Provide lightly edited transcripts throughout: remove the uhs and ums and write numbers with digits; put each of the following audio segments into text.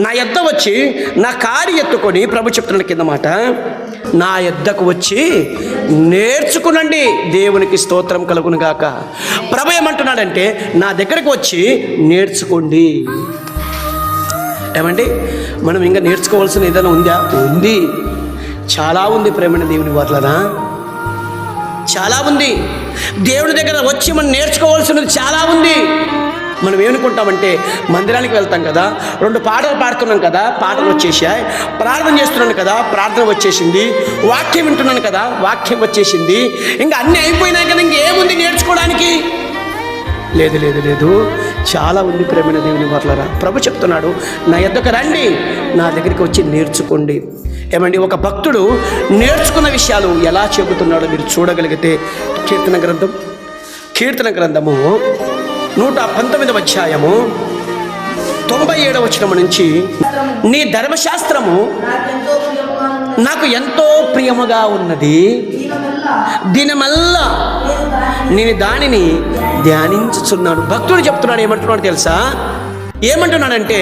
నా యొద్ద వచ్చి నా కాడి ఎత్తుకొని, ప్రభు చెప్తున్నాడు కింద మాట, నా యొద్దకు వచ్చి నేర్చుకునండి. దేవునికి స్తోత్రం కలుగును గాక. ప్రభు ఏమంటున్నాడంటే నా దగ్గరకు వచ్చి నేర్చుకోండి. ఏమండి, మనం ఇంకా నేర్చుకోవాల్సిన ఏదైనా ఉందా? ఉంది, చాలా ఉంది. ప్రేమైన దేవుని వార్లనా, చాలా ఉంది. దేవుడి దగ్గర వచ్చి మనం నేర్చుకోవాల్సినది చాలా ఉంది. మనం ఏమనుకుంటామంటే మందిరానికి వెళ్తాం కదా, 2 పాటలు పాడుతున్నాం కదా, పాటలు వచ్చేసాయి, ప్రార్థన చేస్తున్నాను కదా, ప్రార్థన వచ్చేసింది, వాక్యం వింటున్నాను కదా, వాక్యం వచ్చేసింది, ఇంకా అన్నీ అయిపోయినాయి కదా, ఇంకేముంది నేర్చుకోవడానికి? లేదు లేదు లేదు, చాలా ఉంది. ప్రేమైన దేవుని వర్లరా, ప్రభు చెప్తున్నాడు నా యొద్దకు రండి, నా దగ్గరికి వచ్చి నేర్చుకోండి. ఏమండి, ఒక భక్తుడు నేర్చుకున్న విషయాలు ఎలా చెబుతున్నాడో మీరు చూడగలిగితే కీర్తన గ్రంథము 119వ అధ్యాయము 97వ వచనం నుంచి, నీ ధర్మశాస్త్రము నాకు ఎంతో ప్రియముగా ఉన్నది, దినమల్లా నేను దానిని ధ్యానించుచున్నాను. భక్తుడు చెప్తున్నాడు, ఏమంటున్నాడు తెలుసా? ఏమంటున్నాడంటే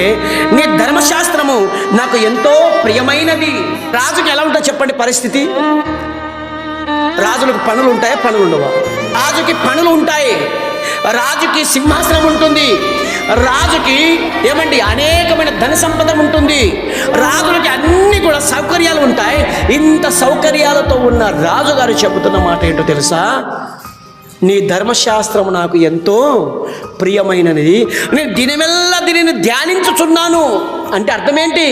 నీ ధర్మశాస్త్రము నాకు ఎంతో ప్రియమైనది. రాజుకి ఎలా ఉంటుందో చెప్పండి పరిస్థితి? రాజులకు పనులు ఉంటాయా? పనులు ఉండవా? రాజుకి పనులు ఉంటాయి, రాజుకి సింహాసనం ఉంటుంది, రాజుకి ఏమండి అనేకమైన ధన సంపద ఉంటుంది, రాజులకి అన్ని కూడా సౌకర్యాలు ఉంటాయి. ఇంత సౌకర్యాలతో ఉన్న రాజుగారు చెబుతున్న మాట ఏంటో తెలుసా? నీ ధర్మశాస్త్రం నాకు ఎంతో ప్రియమైనది, నేను దినమెల్లా దీనిని ధ్యానించుచున్నాను. అంటే అర్థం ఏంటి?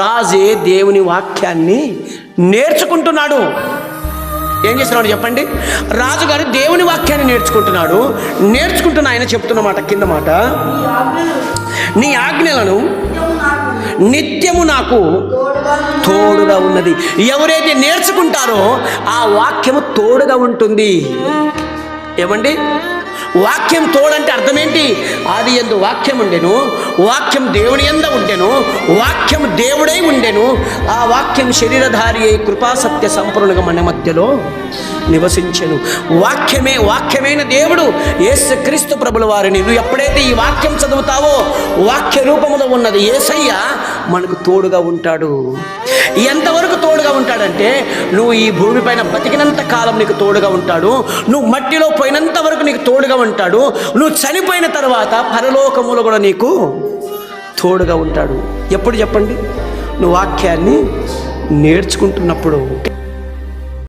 రాజే దేవుని వాక్యాన్ని నేర్చుకుంటున్నాడు. ఏం చేస్తున్నాడు చెప్పండి? రాజుగారు దేవుని వాక్యాన్ని నేర్చుకుంటున్న ఆయన చెప్తున్నమాట కింద మాట, నీ ఆజ్ఞలను నిత్యము నాకు తోడుగా ఉన్నది. ఎవరైతే నేర్చుకుంటారో ఆ వాక్యము తోడుగా ఉంటుంది. ఏమండి, వాక్యం తోడంటే అర్థం ఏంటి? ఆది యందు వాక్యం ఉండెను, వాక్యం దేవుని యందు ఉండెను, వాక్యం దేవుడై ఉండెను, ఆ వాక్యం శరీరధారి అయి కృపాసత్య సంపూర్ణంగా మన మధ్యలో నివసించెను. వాక్యమైన దేవుడు యేసుక్రీస్తు ప్రభుల వారిని నువ్వు ఎప్పుడైతే ఈ వాక్యం చదువుతావో, వాక్య రూపంలో ఉన్నది యేసయ్య మనకు తోడుగా ఉంటాడు. ఎంతవరకు తోడుగా ఉంటాడంటే, నువ్వు ఈ భూమిపైన బతికినంత కాలం నీకు తోడుగా ఉంటాడు, నువ్వు మట్టిలో పోయినంత వరకు నీకు తోడుగా ఉంటాడు, నువ్వు చనిపోయిన తర్వాత పరలోకములో కూడా నీకు తోడుగా ఉంటాడు. ఎప్పుడు చెప్పండి? నువ్వు వాక్యాన్ని నేర్చుకుంటున్నప్పుడు.